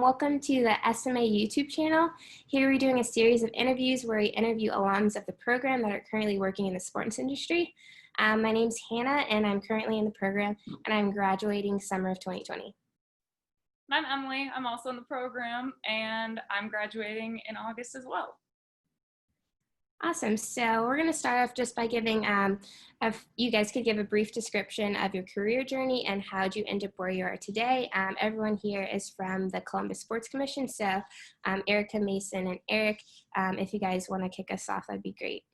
Welcome to the SMA YouTube channel. Here we're doing a series of interviews where we interview alums of the program that are currently working in the sports industry. My name's Hannah, and I'm currently in the program, and I'm graduating summer of 2020. I'm Emily. I'm also in the program, and I'm graduating in August as well. Awesome. So we're going to start off just by giving, if you guys could give a brief description of your career journey and how'd you end up where you are today. Everyone here is from the Columbus Sports Commission. So Erica, Mason, and Eric, if you guys want to kick us off, that'd be great.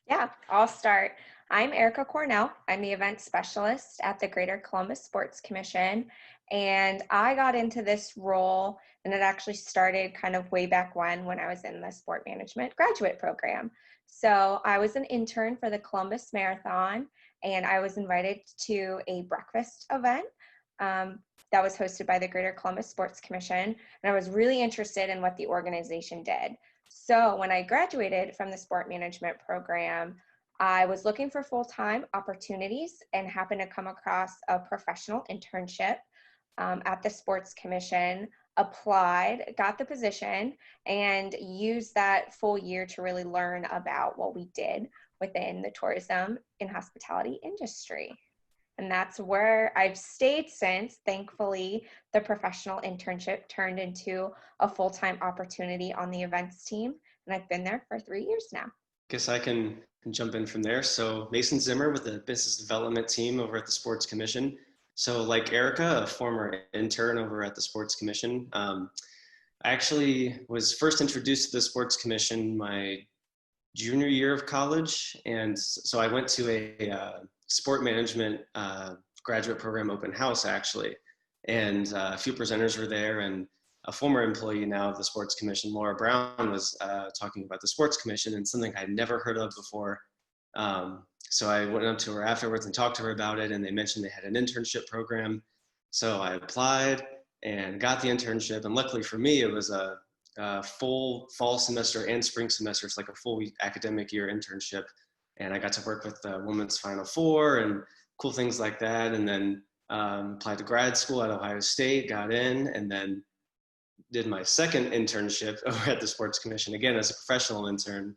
Yeah, I'll start. I'm Erica Cornell. I'm the event specialist at the Greater Columbus Sports Commission. And I got into this role, and it actually started kind of way back when I was in the sport management graduate program. So I was an intern for the Columbus Marathon, and I was invited to a breakfast event that was hosted by the Greater Columbus Sports Commission. And I was really interested in what the organization did. So when I graduated from the sport management program, I was looking for full-time opportunities and happened to come across a professional internship at the Sports Commission, applied, got the position, and used that full year to really learn about what we did within the tourism and hospitality industry. And that's where I've stayed since. Thankfully, the professional internship turned into a full-time opportunity on the events team, and I've been there for 3 years now. Guess I can jump in from there. So Mason Zimmer with the business development team over at the Sports Commission. So like Erica, a former intern over at the Sports Commission, I actually was first introduced to the Sports Commission my junior year of college. And so I went to a sport management graduate program open house actually. And a few presenters were there, and a former employee now of the Sports Commission, Laura Brown, was talking about the Sports Commission and something I'd never heard of before. So I went up to her afterwards and talked to her about it, and they mentioned they had an internship program. So I applied and got the internship, and luckily for me, it was a full fall semester and spring semester. It's like a full academic year internship, and I got to work with the Women's Final Four and cool things like that, and then applied to grad school at Ohio State, got in, and then did my second internship over at the Sports Commission, again as a professional intern.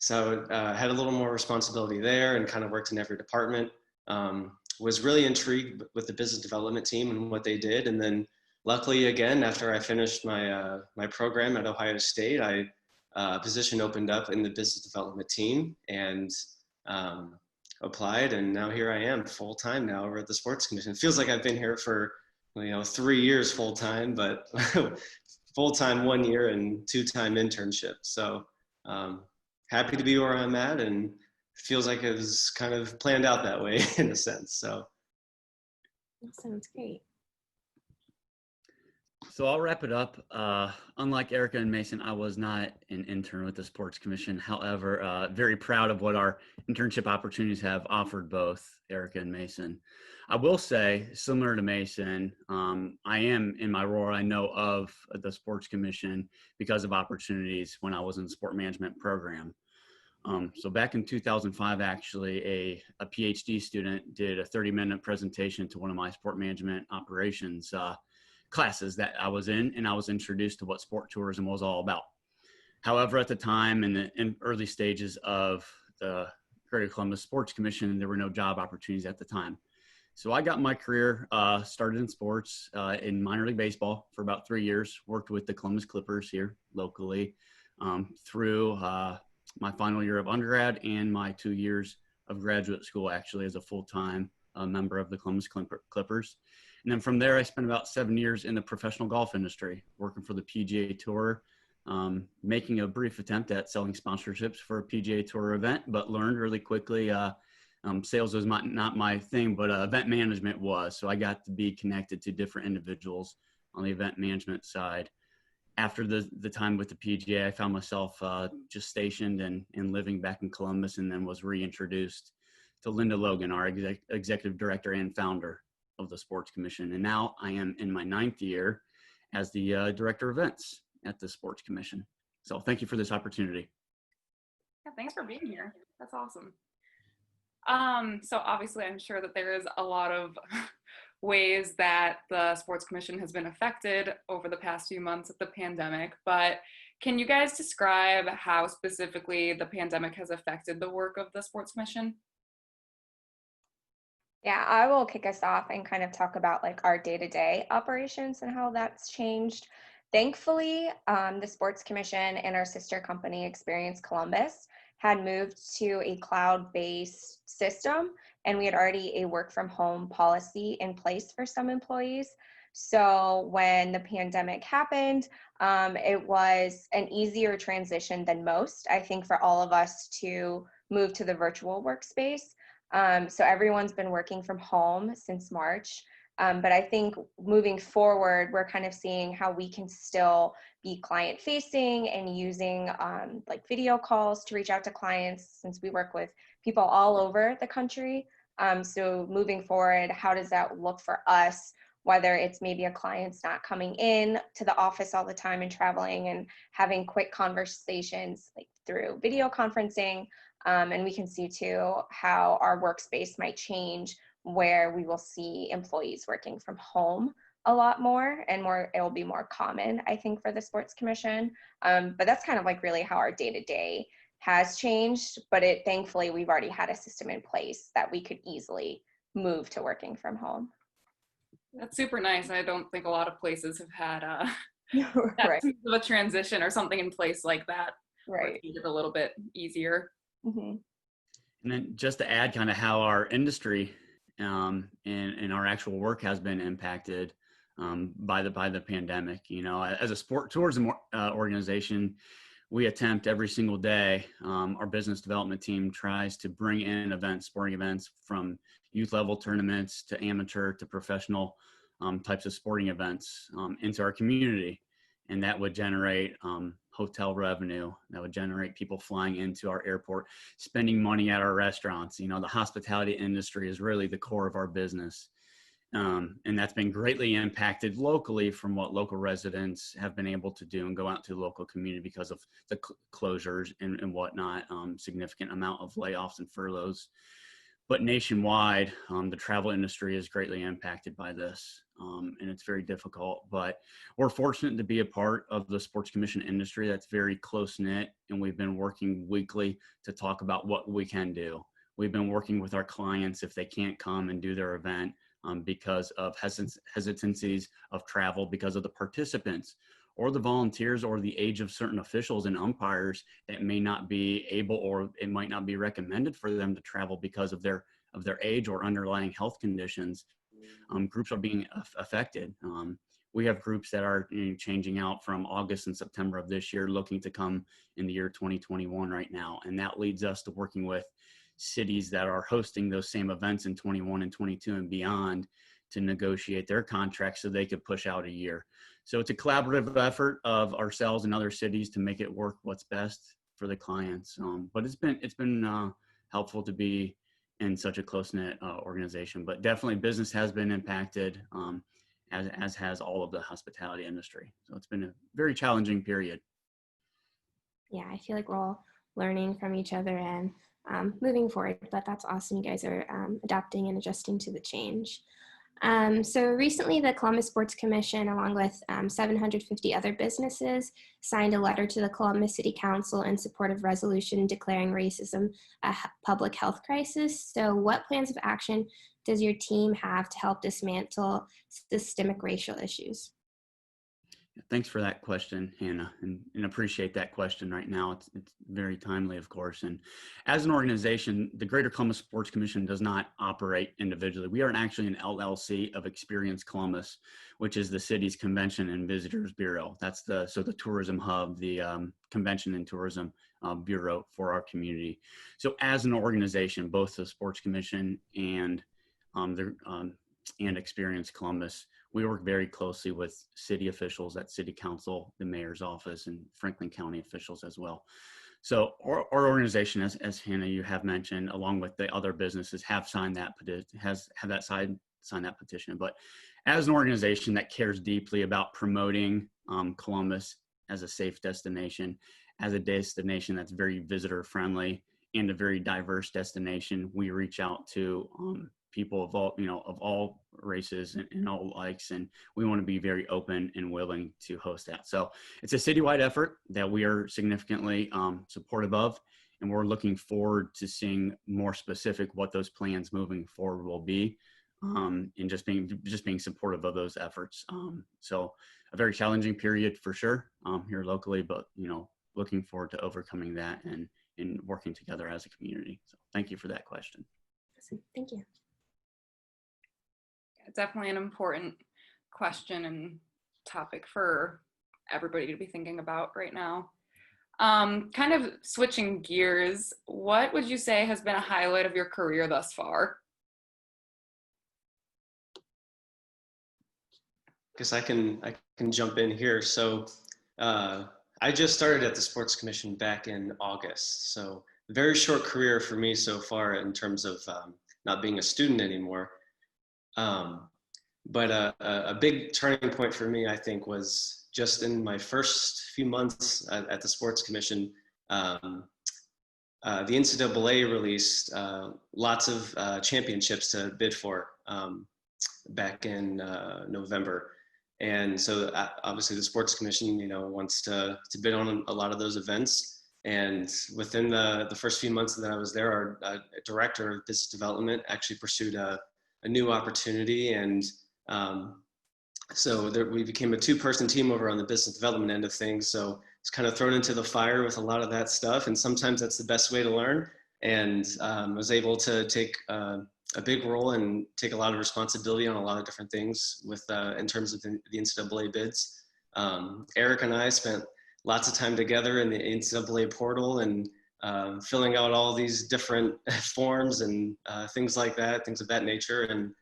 So had a little more responsibility there and kind of worked in every department. Was really intrigued with the business development team and what they did. And then luckily, again, after I finished my, my program at Ohio State, a position opened up in the business development team, and applied. And now here I am full time now over at the Sports Commission. It feels like I've been here for 3 years full time, but full time 1 year and 2-time internship. So happy to be where I'm at, and feels like it was kind of planned out that way in a sense. So That sounds great. So I'll wrap it up. Unlike Erica and Mason, I was not an intern with the Sports Commission. However, very proud of what our internship opportunities have offered both Erica and Mason. I will say, similar to Mason, I am in my role, I know of the Sports Commission because of opportunities when I was in the sport management program. So back in 2005, actually, a PhD student did a 30-minute presentation to one of my sport management operations classes that I was in, and I was introduced to what sport tourism was all about. However, at the time, in the early stages of the Greater Columbus Sports Commission, there were no job opportunities at the time. So I got my career started in sports in minor league baseball for about 3 years, worked with the Columbus Clippers here locally through my final year of undergrad and my 2 years of graduate school, actually, as a full-time member of the Columbus Clippers. And then from there, I spent about 7 years in the professional golf industry, working for the PGA Tour, making a brief attempt at selling sponsorships for a PGA Tour event, but learned really quickly sales was not my thing, but event management was. So I got to be connected to different individuals on the event management side. After the time with the PGA, I found myself just stationed and living back in Columbus, and then was reintroduced to Linda Logan, our executive director and founder of the Sports Commission. And now I am in my 9th year as the director of events at the Sports Commission. So thank you for this opportunity. Yeah, thanks for being here. That's awesome. So obviously I'm sure that there is a lot of ways that the Sports Commission has been affected over the past few months of the pandemic, but can you guys describe how specifically the pandemic has affected the work of the Sports Commission? Yeah, I will kick us off and kind of talk about like our day-to-day operations and how that's changed. Thankfully, the Sports Commission and our sister company, Experience Columbus, had moved to a cloud-based system, and we had already a work from home policy in place for some employees. So when the pandemic happened, it was an easier transition than most, I think, for all of us to move to the virtual workspace. So everyone's been working from home since March. But I think moving forward, we're kind of seeing how we can still be client facing and using like video calls to reach out to clients, since we work with people all over the country. So moving forward, how does that look for us? Whether it's maybe a client's not coming in to the office all the time and traveling, and having quick conversations like through video conferencing. And we can see too how our workspace might change, where we will see employees working from home a lot more, and it will be more common, I think, for the Sports Commission. But that's kind of like really how our day-to-day has changed. But thankfully, we've already had a system in place that we could easily move to working from home. That's super nice. I don't think a lot of places have had Right. that smooth of a transition or something in place like that. Right. Make it a little bit easier. Mm-hmm. And then just to add kind of how our industry and our actual work has been impacted by the pandemic. You know, as a sport tourism organization, we attempt every single day. Our business development team tries to bring in sporting events, from youth level tournaments to amateur to professional types of sporting events into our community. And that would generate hotel revenue. That would generate people flying into our airport, spending money at our restaurants. You know, the hospitality industry is really the core of our business. And that's been greatly impacted locally from what local residents have been able to do and go out to the local community because of the closures and whatnot, significant amount of layoffs and furloughs. But nationwide, the travel industry is greatly impacted by this, and it's very difficult. But we're fortunate to be a part of the Sports Commission industry that's very close-knit, and we've been working weekly to talk about what we can do. We've been working with our clients if they can't come and do their event because of hesitancies of travel, because of the participants or the volunteers or the age of certain officials and umpires that may not be able, or it might not be recommended for them to travel because of their age or underlying health conditions. Groups are being affected. We have groups that are changing out from August and September of this year, looking to come in the year 2021 right now. And that leads us to working with cities that are hosting those same events in 21 and 22 and beyond to negotiate their contracts so they could push out a year. So it's a collaborative effort of ourselves and other cities to make it work what's best for the clients. But it's been helpful to be in such a close-knit organization. But definitely business has been impacted, as has all of the hospitality industry. So it's been a very challenging period. Yeah, I feel like we're all learning from each other and moving forward, but that's awesome. You guys are adapting and adjusting to the change. So recently the Columbus Sports Commission, along with 750 other businesses, signed a letter to the Columbus City Council in support of resolution declaring racism a public health crisis. So what plans of action does your team have to help dismantle systemic racial issues? Thanks for that question, Hannah, and appreciate that question right now. It's very timely, of course. And as an organization, the Greater Columbus Sports Commission does not operate individually. We are actually an LLC of Experience Columbus, which is the city's Convention and Visitors Bureau. That's the tourism hub, the Convention and Tourism Bureau for our community. So as an organization, both the Sports Commission and Experience Columbus, we work very closely with city officials at City Council, the mayor's office, and Franklin County officials as well. So our organization, as Hannah, you have mentioned, along with the other businesses, have signed that signed that petition. But as an organization that cares deeply about promoting Columbus as a safe destination, as a destination that's very visitor friendly and a very diverse destination, we reach out to people of all, of all races and all likes. And we want to be very open and willing to host that. So it's a citywide effort that we are significantly supportive of. And we're looking forward to seeing more specific what those plans moving forward will be, and just being supportive of those efforts. So a very challenging period for sure here locally, but looking forward to overcoming that and working together as a community. So thank you for that question. Awesome. Thank you. It's definitely an important question and topic for everybody to be thinking about right now. Kind of switching gears, what would you say has been a highlight of your career thus far? Guess I can jump in here. So I just started at the Sports Commission back in August. So very short career for me so far in terms of not being a student anymore. But a big turning point for me, I think, was just in my first few months at the Sports Commission. The NCAA released lots of championships to bid for back in November. And so obviously the Sports Commission, wants to bid on a lot of those events. And within the first few months that I was there, our director of business development actually pursued a new opportunity. And so we became a two-person team over on the business development end of things. So it's kind of thrown into the fire with a lot of that stuff. And sometimes that's the best way to learn. And I was able to take a big role and take a lot of responsibility on a lot of different things with in terms of the NCAA bids. Eric and I spent lots of time together in the NCAA portal and filling out all these different forms and things like that, things of that nature. And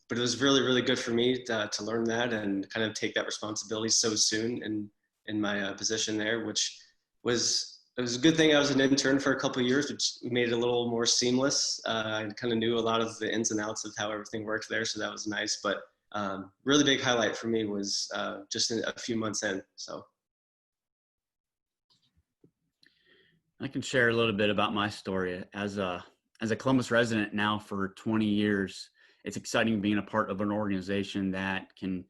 but it was really, really good for me to learn that and kind of take that responsibility so soon in my position there, which it was a good thing I was an intern for a couple of years, which made it a little more seamless. I kind of knew a lot of the ins and outs of how everything worked there, so that was nice. But really big highlight for me was just a few months in. So I can share a little bit about my story. As a Columbus resident now for 20 years, it's exciting being a part of an organization that can,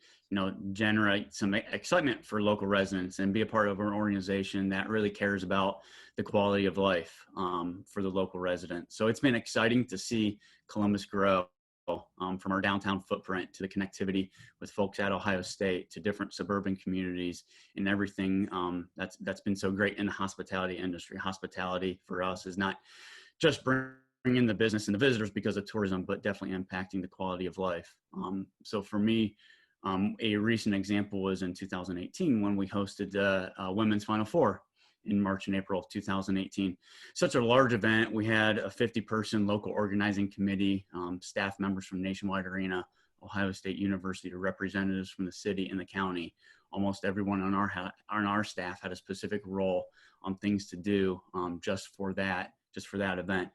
generate some excitement for local residents and be a part of an organization that really cares about the quality of life for the local residents. So it's been exciting to see Columbus grow from our downtown footprint to the connectivity with folks at Ohio State to different suburban communities and everything that's been so great in the hospitality industry. Hospitality for us is not just bringing in the business and the visitors because of tourism, but definitely impacting the quality of life. So for me, a recent example was in 2018 when we hosted the Women's Final Four in March and April of 2018. Such a large event. We had a 50-person local organizing committee, staff members from Nationwide Arena, Ohio State University, to representatives from the city and the county. Almost everyone on our staff had a specific role on things to do just for that event.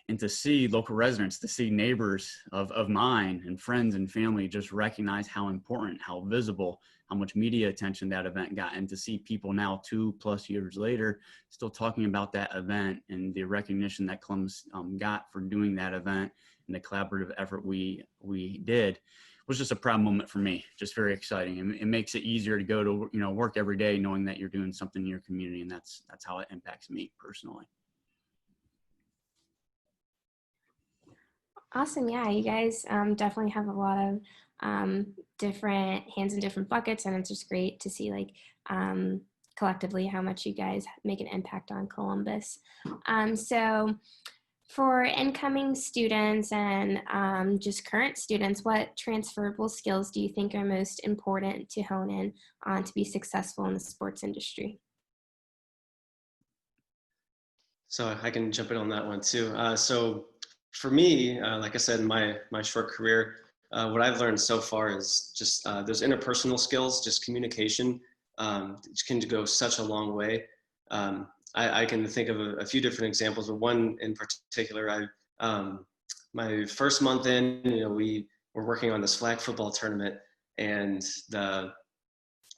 And to see local residents, to see neighbors of mine and friends and family just recognize how important, how visible, how much media attention that event got, and to see people now 2+ years later still talking about that event and the recognition that Columbus got for doing that event and the collaborative effort we did was just a proud moment for me. Just very exciting, and it makes it easier to go to work every day knowing that you're doing something in your community, and that's how it impacts me personally. Awesome. Yeah, you guys definitely have a lot of different hands in different buckets, and it's just great to see collectively how much you guys make an impact on Columbus. So for incoming students and just current students, what transferable skills do you think are most important to hone in on to be successful in the sports industry? So I can jump in on that one too. So for me, like I said, in my short career, what I've learned so far is just those interpersonal skills, just communication, which can go such a long way. I can think of a few different examples, but one in particular, my first month in, we were working on this flag football tournament, and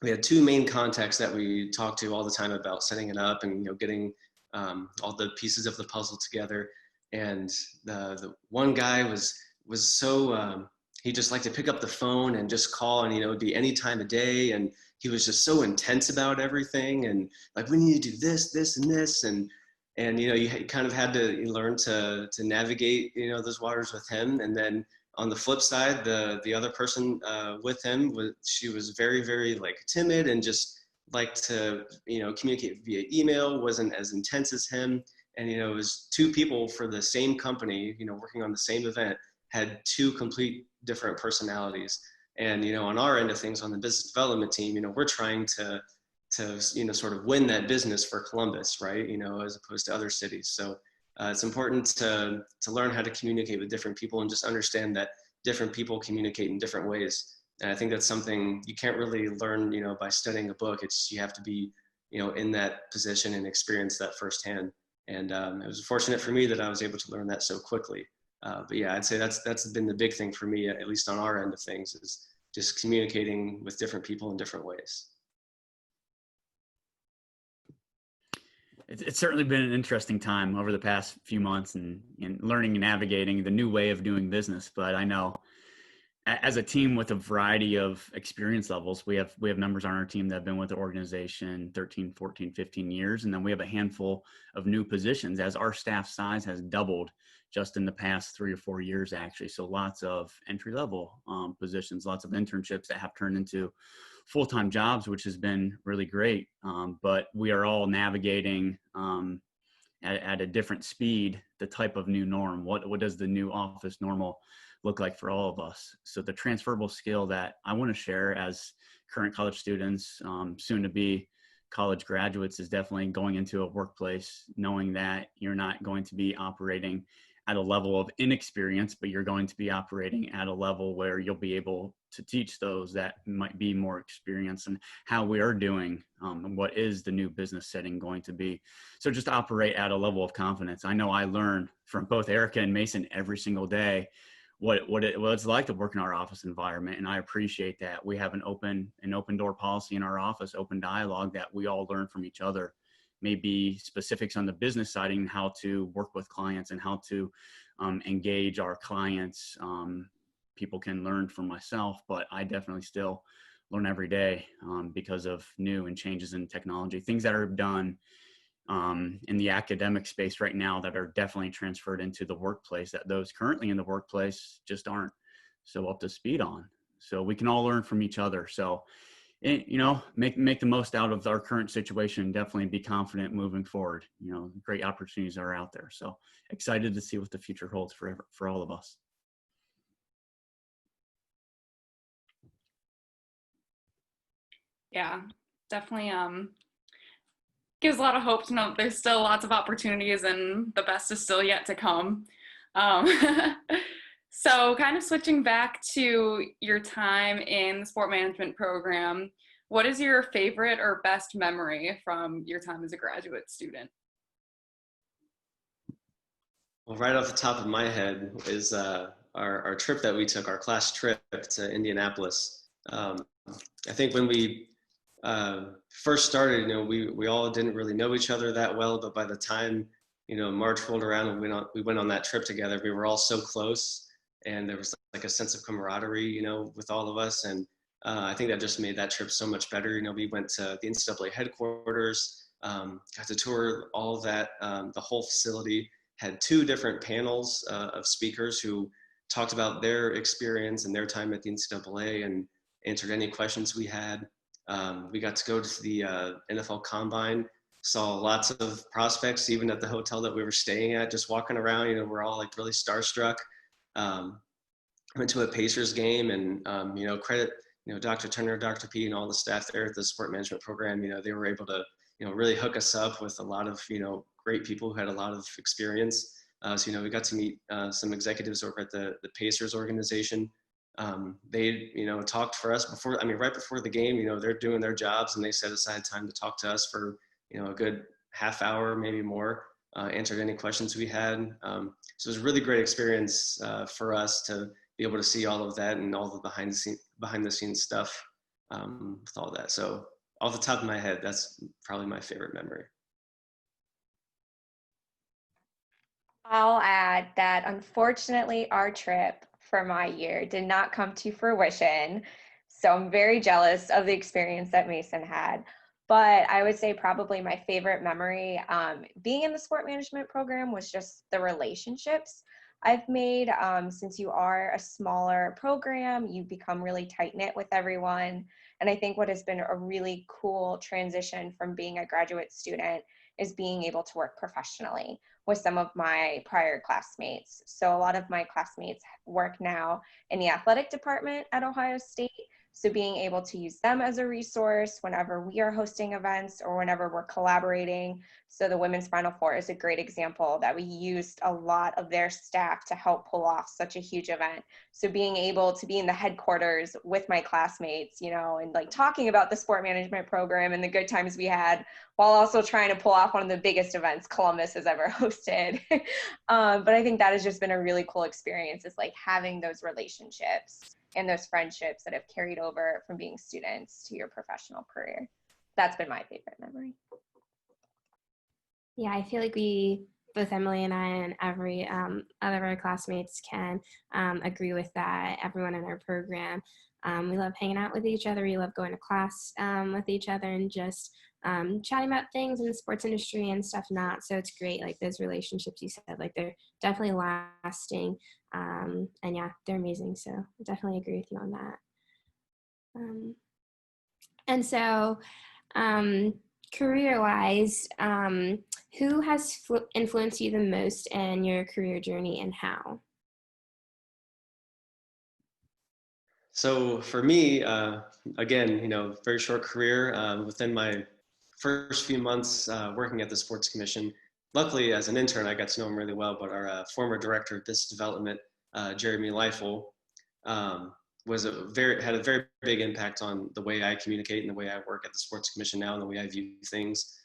we had two main contacts that we talked to all the time about setting it up and getting all the pieces of the puzzle together. And the one guy was was so, he just liked to pick up the phone and just call, and, you know, it'd be any time of day. And he was just so intense about everything. And like, we need to do this, this, and this. And, you know, you kind of had to learn to navigate, you know, those waters with him. And then on the flip side, the other person with him, she was very, very like timid and just liked to, you know, communicate via email, wasn't as intense as him. And, you know, it was two people for the same company, you know, working on the same event, had two complete different personalities. And, you know, on our end of things, on the business development team, you know, we're trying to, you know, sort of win that business for Columbus, right? You know, as opposed to other cities. So it's important to learn how to communicate with different people and just understand that different people communicate in different ways. And I think that's something you can't really learn, you know, by studying a book. It's, you have to be, you know, in that position and experience that firsthand. And it was fortunate for me that I was able to learn that so quickly. But yeah, I'd say that's been the big thing for me, at least on our end of things, is just communicating with different people in different ways. It's certainly been an interesting time over the past few months and learning and navigating the new way of doing business. But I know as a team with a variety of experience levels, we have members on our team that have been with the organization 13, 14, 15 years. And then we have a handful of new positions as our staff size has doubled just in the past 3 or 4 years, actually. So lots of entry level positions, lots of internships that have turned into full-time jobs, which has been really great. But we are all navigating at a different speed, the type of new norm. What does the new office normal look like for all of us? So the transferable skill that I want to share as current college students, soon to be college graduates, is definitely going into a workplace, knowing that you're not going to be operating at a level of inexperience, but you're going to be operating at a level where you'll be able to teach those that might be more experienced and how we are doing, and what is the new business setting going to be. So just operate at a level of confidence. I know I learn from both Erica and Mason every single day what it's like to work in our office environment. And I appreciate that. We have an open door policy in our office, open dialogue, that we all learn from each other. Maybe specifics on the business side and how to work with clients and how to engage our clients. People can learn from myself, but I definitely still learn every day because of new and changes in technology, things that are done in the academic space right now that are definitely transferred into the workplace that those currently in the workplace just aren't so up to speed on. So we can all learn from each other. So, you know, make the most out of our current situation. Definitely be confident moving forward. You know, great opportunities are out there. So excited to see what the future holds for all of us. Yeah, definitely gives a lot of hope to know that there's still lots of opportunities and the best is still yet to come. So kind of switching back to your time in the sport management program, what is your favorite or best memory from your time as a graduate student? Well, right off the top of my head is our trip that we took, our class trip to Indianapolis. I think when we first started, you know, we all didn't really know each other that well, but by the time, you know, March rolled around and we went on that trip together, we were all so close, and there was like a sense of camaraderie, you know, with all of us. And I think that just made that trip so much better. You know, we went to the NCAA headquarters, got to tour all of that, the whole facility. Had 2 different panels of speakers who talked about their experience and their time at the NCAA and answered any questions we had. We got to go to the NFL Combine, saw lots of prospects, even at the hotel that we were staying at, just walking around. You know, we're all like really starstruck. Went to a Pacers game, and you know, credit, you know, Dr. Turner, Dr. P, and all the staff there at the sport management program. You know, they were able to, you know, really hook us up with a lot of, you know, great people who had a lot of experience. So, you know, we got to meet some executives over at the Pacers organization. They, you know, talked for us before, I mean, right before the game. You know, they're doing their jobs and they set aside time to talk to us for, you know, a good half hour, maybe more, answered any questions we had. So it was a really great experience for us to be able to see all of that and all the behind the scenes stuff with all that. So off the top of my head, that's probably my favorite memory. I'll add that unfortunately our trip for my year did not come to fruition. So I'm very jealous of the experience that Mason had. But I would say probably my favorite memory being in the sport management program was just the relationships I've made. Since you are a smaller program, you become really tight-knit with everyone. And I think what has been a really cool transition from being a graduate student is being able to work professionally with some of my prior classmates. So a lot of my classmates work now in the athletic department at Ohio State. So being able to use them as a resource whenever we are hosting events or whenever we're collaborating. So the Women's Final Four is a great example that we used a lot of their staff to help pull off such a huge event. So being able to be in the headquarters with my classmates, you know, and like talking about the sport management program and the good times we had, while also trying to pull off one of the biggest events Columbus has ever hosted. But I think that has just been a really cool experience, is like having those relationships and those friendships that have carried over from being students to your professional career. That's been my favorite memory. Yeah, I feel like we, both Emily and I and every other of our classmates can agree with that. Everyone in our program, we love hanging out with each other. We love going to class with each other and just chatting about things in the sports industry and stuff not. So it's great, like those relationships you said, like they're definitely lasting. And yeah, they're amazing. So I definitely agree with you on that. And so career-wise, who has influenced you the most in your career journey and how? So for me, again, you know, very short career. Within my first few months working at the Sports Commission, luckily as an intern, I got to know him really well, but our former director of business development, Jeremy Leifel, had a very big impact on the way I communicate and the way I work at the Sports Commission now and the way I view things.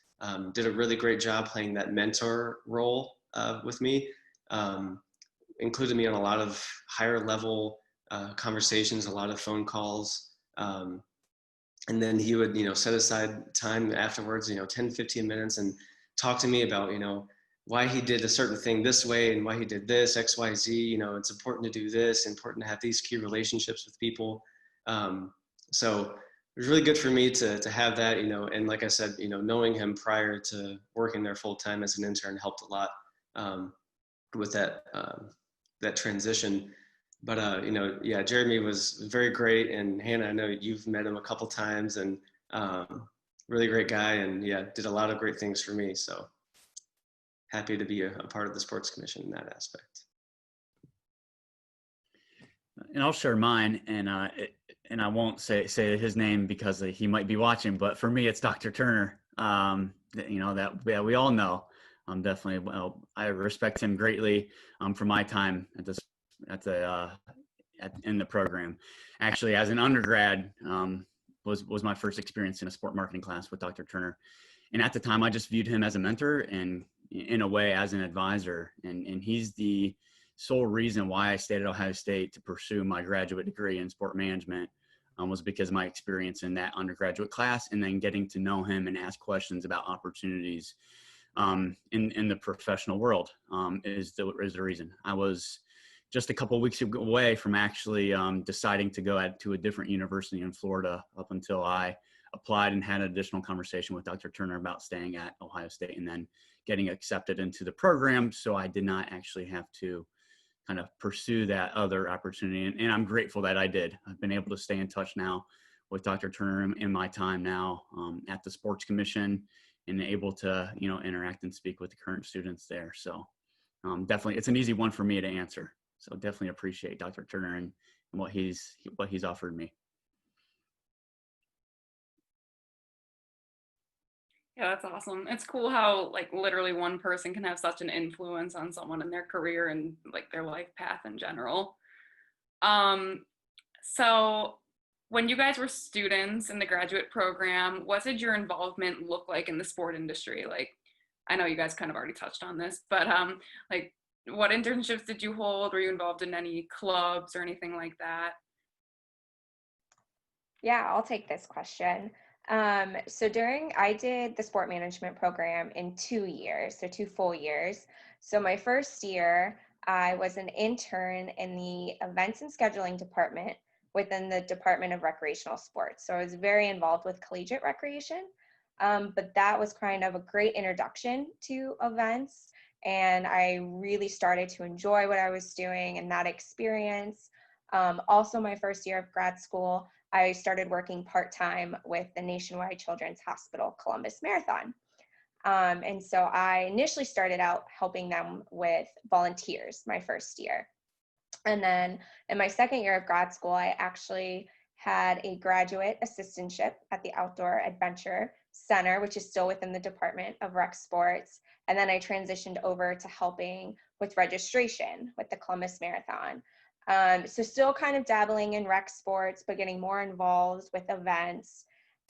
Did a really great job playing that mentor role with me. Included me on a lot of higher level conversations, a lot of phone calls. And then he would, you know, set aside time afterwards, you know, 10, 15 minutes and talk to me about, you know, why he did a certain thing this way and why he did this, X, Y, Z, you know, it's important to do this, important to have these key relationships with people. So it was really good for me to have that, you know, and like I said, you know, knowing him prior to working there full time as an intern helped a lot with that, that transition. But, you know, yeah, Jeremy was very great. And Hannah, I know you've met him a couple times and really great guy. And yeah, did a lot of great things for me. So happy to be a part of the Sports Commission in that aspect. And I'll share mine, and I won't say his name because he might be watching, but for me, it's Dr. Turner. You know, that we all know. Definitely, well, I respect him greatly for my time in the program. Actually, as an undergrad, was my first experience in a sport marketing class with Dr. Turner, and at the time, I just viewed him as a mentor and, in a way, as an advisor. And he's the sole reason why I stayed at Ohio State to pursue my graduate degree in sport management, was because of my experience in that undergraduate class, and then getting to know him and ask questions about opportunities in the professional world is the reason. I was just a couple of weeks away from actually deciding to go to a different university in Florida up until I applied and had an additional conversation with Dr. Turner about staying at Ohio State and then getting accepted into the program. So I did not actually have to kind of pursue that other opportunity. And I'm grateful that I did. I've been able to stay in touch now with Dr. Turner in my time now at the Sports Commission, and able to, you know, interact and speak with the current students there. So definitely, it's an easy one for me to answer. So definitely appreciate Dr. Turner and what he's offered me. Yeah, that's awesome. It's cool how like literally one person can have such an influence on someone in their career and like their life path in general. So when you guys were students in the graduate program, what did your involvement look like in the sport industry? Like, I know you guys kind of already touched on this, but like what internships did you hold? Were you involved in any clubs or anything like that? Yeah, I'll take this question. I did the sport management program in 2 years, so 2 full years. So my first year, I was an intern in the events and scheduling department within the Department of Recreational Sports. So I was very involved with collegiate recreation, but that was kind of a great introduction to events. And I really started to enjoy what I was doing and that experience. Also, my first year of grad school, I started working part-time with the Nationwide Children's Hospital Columbus Marathon. And so I initially started out helping them with volunteers my first year. And then in my second year of grad school, I actually had a graduate assistantship at the Outdoor Adventure Center, which is still within the Department of Rec Sports. And then I transitioned over to helping with registration with the Columbus Marathon. So still kind of dabbling in rec sports, but getting more involved with events.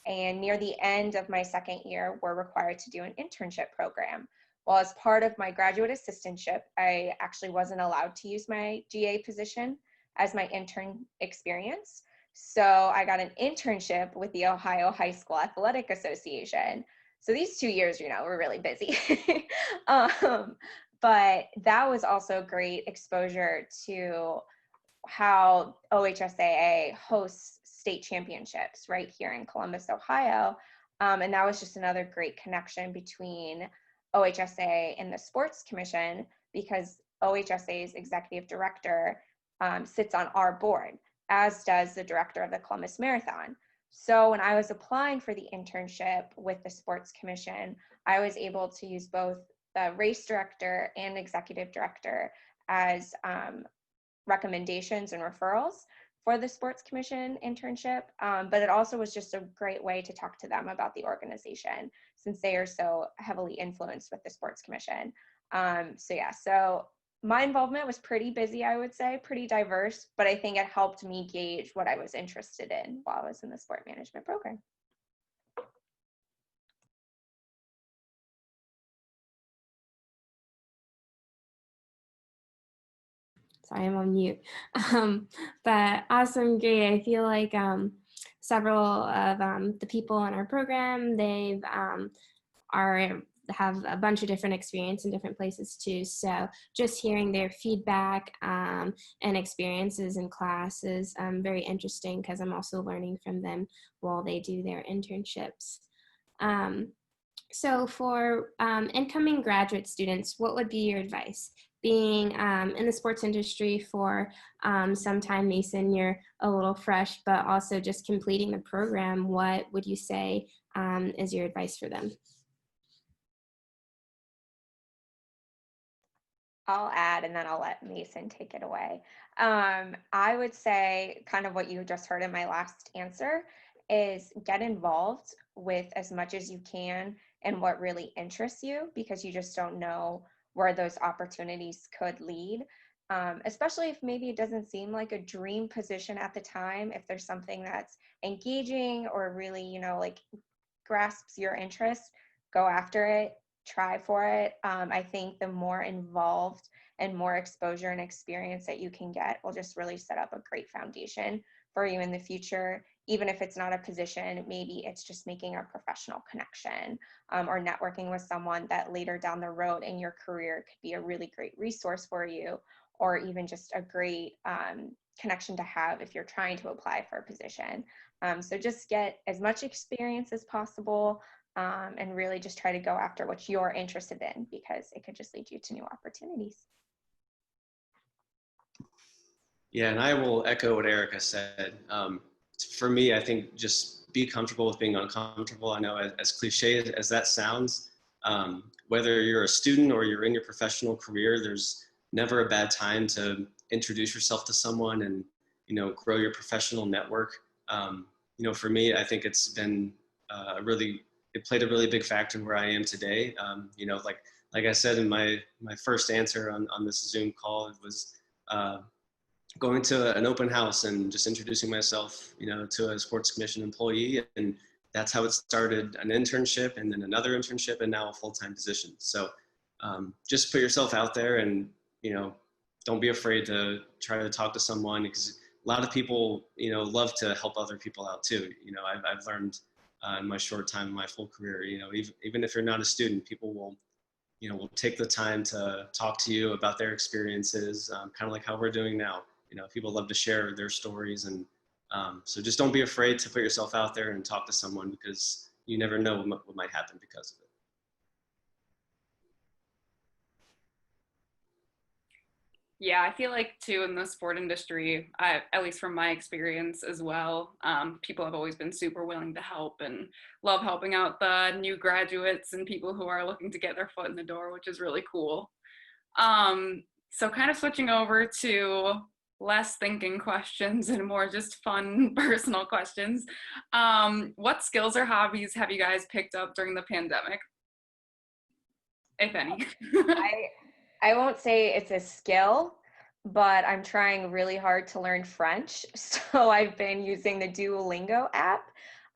And near the end of my second year, we're required to do an internship program. Well, as part of my graduate assistantship, I actually wasn't allowed to use my GA position as my intern experience. So I got an internship with the Ohio High School Athletic Association. So these 2 years, were really busy. But that was also great exposure to how OHSAA hosts state championships right here in Columbus, Ohio. And that was just another great connection between OHSAA and the Sports Commission, because OHSAA's executive director sits on our board, as does the director of the Columbus Marathon. So when I was applying for the internship with the Sports Commission, I was able to use both the race director and executive director as recommendations and referrals for the Sports Commission internship, but it also was just a great way to talk to them about the organization, since they are so heavily influenced with the Sports Commission. So my involvement was pretty busy, I would say, pretty diverse, but I think it helped me gauge what I was interested in while I was in the sport management program. Sorry, I'm on mute. But awesome, great. I feel like several of the people in our program, they've have a bunch of different experience in different places too. So just hearing their feedback and experiences in class is very interesting, because I'm also learning from them while they do their internships. So for incoming graduate students, what would be your advice? Being in the sports industry for some time, Mason, you're a little fresh, but also just completing the program, what would you say is your advice for them? I'll add, and then I'll let Mason take it away. I would say kind of what you just heard in my last answer is get involved with as much as you can and what really interests you, because you just don't know where those opportunities could lead. Especially if maybe it doesn't seem like a dream position at the time. If there's something that's engaging or really, like grasps your interest, go after it, try for it. I think the more involved and more exposure and experience that you can get will just really set up a great foundation for you in the future. Even if it's not a position, maybe it's just making a professional connection or networking with someone that later down the road in your career could be a really great resource for you, or even just a great connection to have if you're trying to apply for a position. So just get as much experience as possible and really just try to go after what you're interested in, because it could just lead you to new opportunities. Yeah, and I will echo what Erica said. For me, I think just be comfortable with being uncomfortable. I know as cliche as that sounds, whether you're a student or you're in your professional career, there's never a bad time to introduce yourself to someone and, grow your professional network. For me, I think it's been it played a really big factor where I am today. Like I said in my first answer on this Zoom call, it was going to an open house and just introducing myself, to a sports commission employee. And that's how it started, an internship and then another internship and now a full-time position. So just put yourself out there and, don't be afraid to try to talk to someone, because a lot of people, love to help other people out too. I've learned in my short time, in my full career, even if you're not a student, people will will take the time to talk to you about their experiences, kind of like how we're doing now. People love to share their stories, and so just don't be afraid to put yourself out there and talk to someone, because you never know what might happen because of it. Yeah, I feel like too in the sport industry, at least from my experience as well, people have always been super willing to help and love helping out the new graduates and people who are looking to get their foot in the door, which is really cool. So kind of switching over to less thinking questions and more just fun personal questions. What skills or hobbies have you guys picked up during the pandemic, if any? I won't say it's a skill, but I'm trying really hard to learn French. So I've been using the Duolingo app.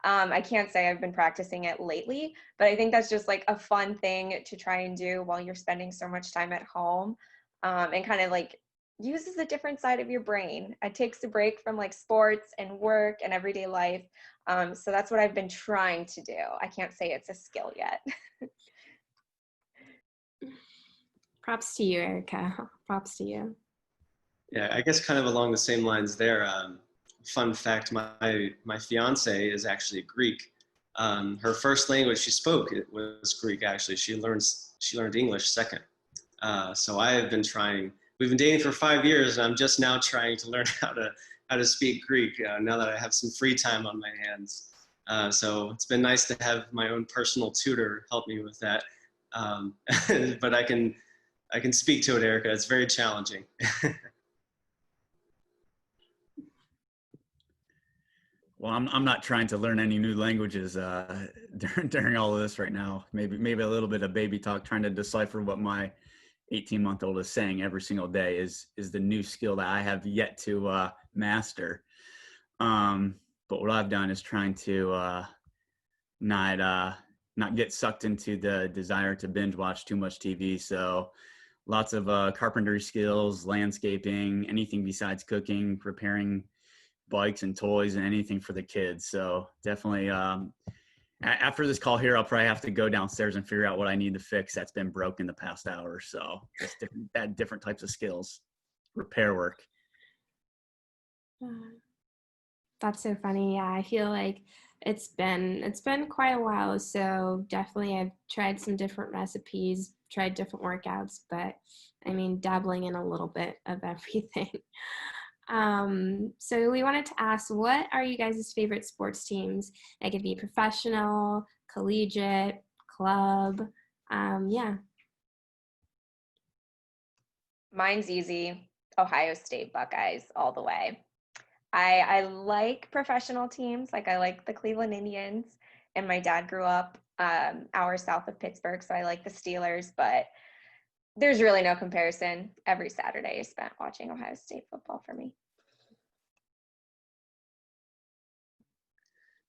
I can't say I've been practicing it lately, but I think that's just like a fun thing to try and do while you're spending so much time at home, and kind of like uses a different side of your brain. It takes a break from like sports and work and everyday life. So that's what I've been trying to do. I can't say it's a skill yet. Props to you, Erica. Props to you. Yeah, I guess kind of along the same lines there. Fun fact, my fiance is actually Greek. Her first language she spoke was Greek, actually. She learned English second. So I have been trying. We've been dating for 5 years, and I'm just now trying to learn how to speak Greek, now that I have some free time on my hands. So it's been nice to have my own personal tutor help me with that. But I can speak to it, Erica. It's very challenging. Well, I'm not trying to learn any new languages during all of this right now. Maybe a little bit of baby talk, trying to decipher what my 18-month-old is saying every single day is the new skill that I have yet to master. But what I've done is trying to not get sucked into the desire to binge watch too much TV. So lots of carpentry skills, landscaping, anything besides cooking, preparing bikes and toys and anything for the kids. So definitely after this call here, I'll probably have to go downstairs and figure out what I need to fix that's been broken the past hour. So just different types of skills, repair work. That's so funny. Yeah, I feel like it's been quite a while. So definitely I've tried some different recipes, tried different workouts, but I mean, dabbling in a little bit of everything. So we wanted to ask, what are you guys' favorite sports teams? It could be professional, collegiate, club. Yeah. Mine's easy. Ohio State Buckeyes all the way. I like professional teams. Like I like the Cleveland Indians, and my dad grew up hours south of Pittsburgh, so I like the Steelers, but there's really no comparison. Every Saturday is spent watching Ohio State football for me.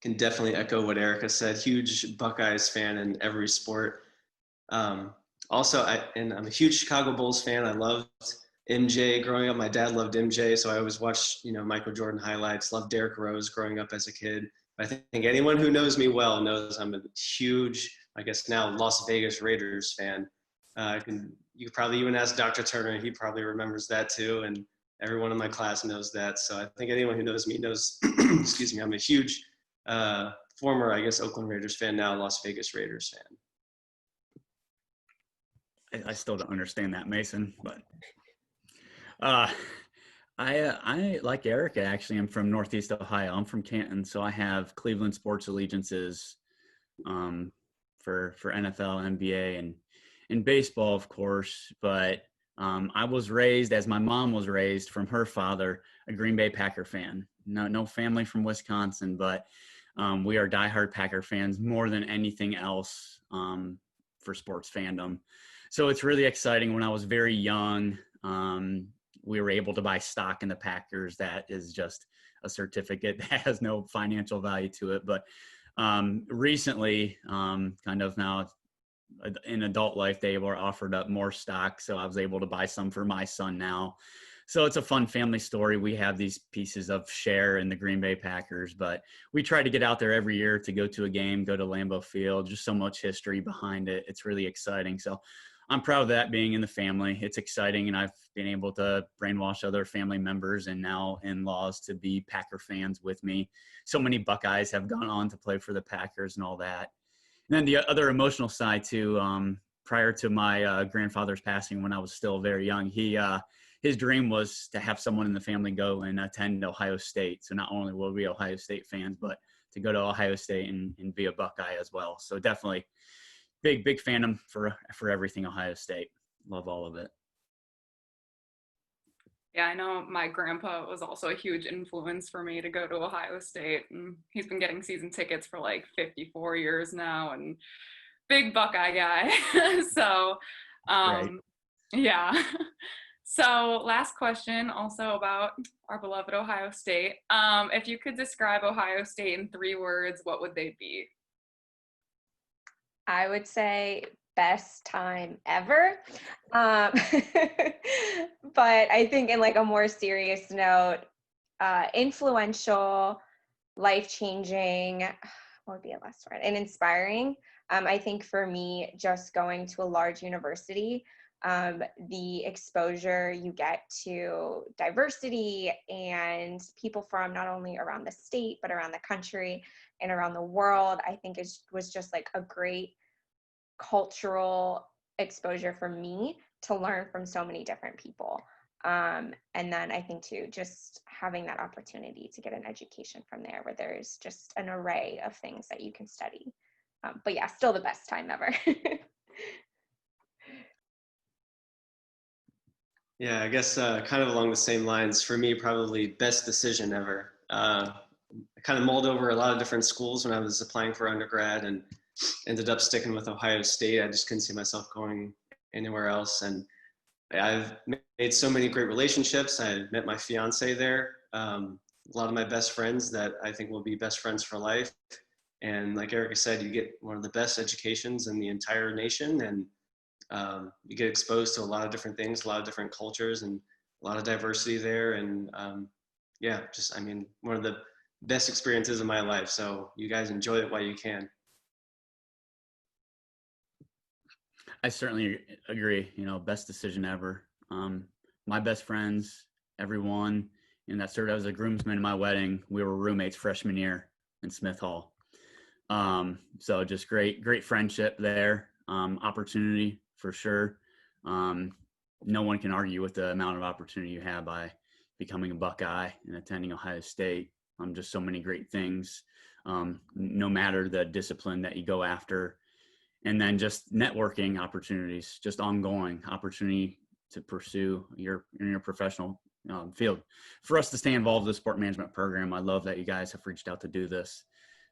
Can definitely echo what Erica said. Huge Buckeyes fan in every sport. Also, I'm a huge Chicago Bulls fan. I loved MJ growing up. My dad loved MJ, so I always watched, Michael Jordan highlights. Loved Derrick Rose growing up as a kid. I think anyone who knows me well knows I'm a huge, I guess now, Las Vegas Raiders fan. You could probably even ask Dr. Turner. He probably remembers that too, and everyone in my class knows that. So I think anyone who knows me knows, excuse me, I'm a huge former, I guess, Oakland Raiders fan, now Las Vegas Raiders fan. I still don't understand that, Mason, but I like Erica. Actually, I'm from Northeast Ohio. I'm from Canton, so I have Cleveland sports allegiances for NFL, NBA, and baseball, of course. But I was raised, as my mom was raised, from her father, a Green Bay Packer fan. No family from Wisconsin, but we are diehard Packer fans more than anything else for sports fandom. So it's really exciting. When I was very young, we were able to buy stock in the Packers. That is just a certificate that has no financial value to it. But recently, kind of now in adult life, they were offered up more stock. So I was able to buy some for my son now. So it's a fun family story. We have these pieces of share in the Green Bay Packers, but we try to get out there every year to go to a game, go to Lambeau Field, just so much history behind it. It's really exciting. So I'm proud of that being in the family. It's exciting, and I've been able to brainwash other family members and now in-laws to be Packer fans with me. So many Buckeyes have gone on to play for the Packers and all that. And then the other emotional side too, prior to my grandfather's passing when I was still very young, his dream was to have someone in the family go and attend Ohio State. So not only will we be Ohio State fans, but to go to Ohio State and be a Buckeye as well. So definitely big fandom for everything Ohio State. Love all of it. Yeah, I know my grandpa was also a huge influence for me to go to Ohio State, and he's been getting season tickets for like 54 years now, and big Buckeye guy. So, Right. yeah. So last question also about our beloved Ohio State. If you could describe Ohio State in 3 words, what would they be? I would say best time ever. But I think in like a more serious note, influential, life-changing, what would be a last word, and inspiring. I think for me, just going to a large university, the exposure you get to diversity and people from not only around the state, but around the country and around the world, I think was just like a great cultural exposure for me to learn from so many different people. And then I think too, just having that opportunity to get an education from there where there's just an array of things that you can study. But yeah, still the best time ever. Yeah, I guess kind of along the same lines, for me, probably best decision ever. I kind of mulled over a lot of different schools when I was applying for undergrad and ended up sticking with Ohio State. I just couldn't see myself going anywhere else. And I've made so many great relationships. I met my fiance there. A lot of my best friends that I think will be best friends for life. And like Erica said, you get one of the best educations in the entire nation, and you get exposed to a lot of different things, a lot of different cultures, and a lot of diversity there. And yeah, just, I mean, one of the best experiences of my life. So you guys enjoy it while you can. I certainly agree. Best decision ever. My best friends, everyone, and that served as a groomsman in my wedding. We were roommates freshman year in Smith Hall. So just great friendship there. Opportunity for sure. No one can argue with the amount of opportunity you have by becoming a Buckeye and attending Ohio State. Just so many great things, no matter the discipline that you go after. And then just networking opportunities, just ongoing opportunity to pursue in your professional field. For us to stay involved with the sport management program, I love that you guys have reached out to do this.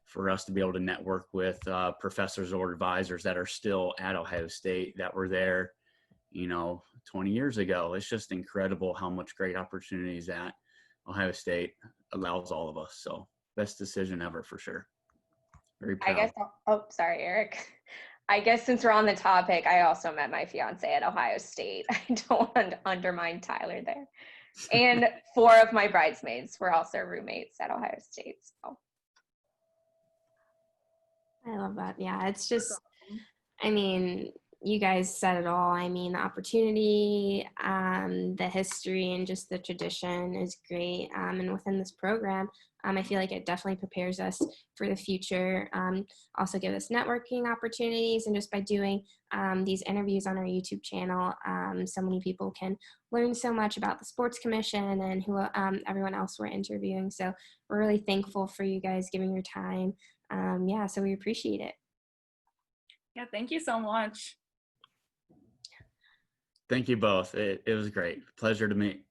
For us to be able to network with professors or advisors that are still at Ohio State that were there, 20 years ago. It's just incredible how much great opportunities that Ohio State allows all of us. So best decision ever for sure. Very proud. I guess, oh, sorry, Eric. I guess since we're on the topic, I also met my fiance at Ohio State. I don't want to undermine Tyler there. And 4 of my bridesmaids were also roommates at Ohio State. So. I love that. Yeah, it's just, I mean, you guys said it all. I mean, the opportunity, the history, and just the tradition is great. And within this program, I feel like it definitely prepares us for the future. Also give us networking opportunities, and just by doing these interviews on our YouTube channel, so many people can learn so much about the Sports Commission and who everyone else we're interviewing. So we're really thankful for you guys giving your time. Yeah, so we appreciate it. Yeah, thank you so much. Thank you both. It was great. Pleasure to meet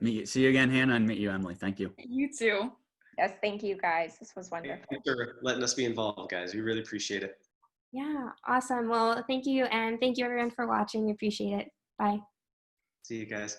you. See you again, Hannah, and meet you, Emily. Thank you. You too. Yes, thank you guys. This was wonderful. Thanks for letting us be involved, guys. We really appreciate it. Yeah, awesome. Well, thank you, and thank you everyone for watching. We appreciate it. Bye. See you guys.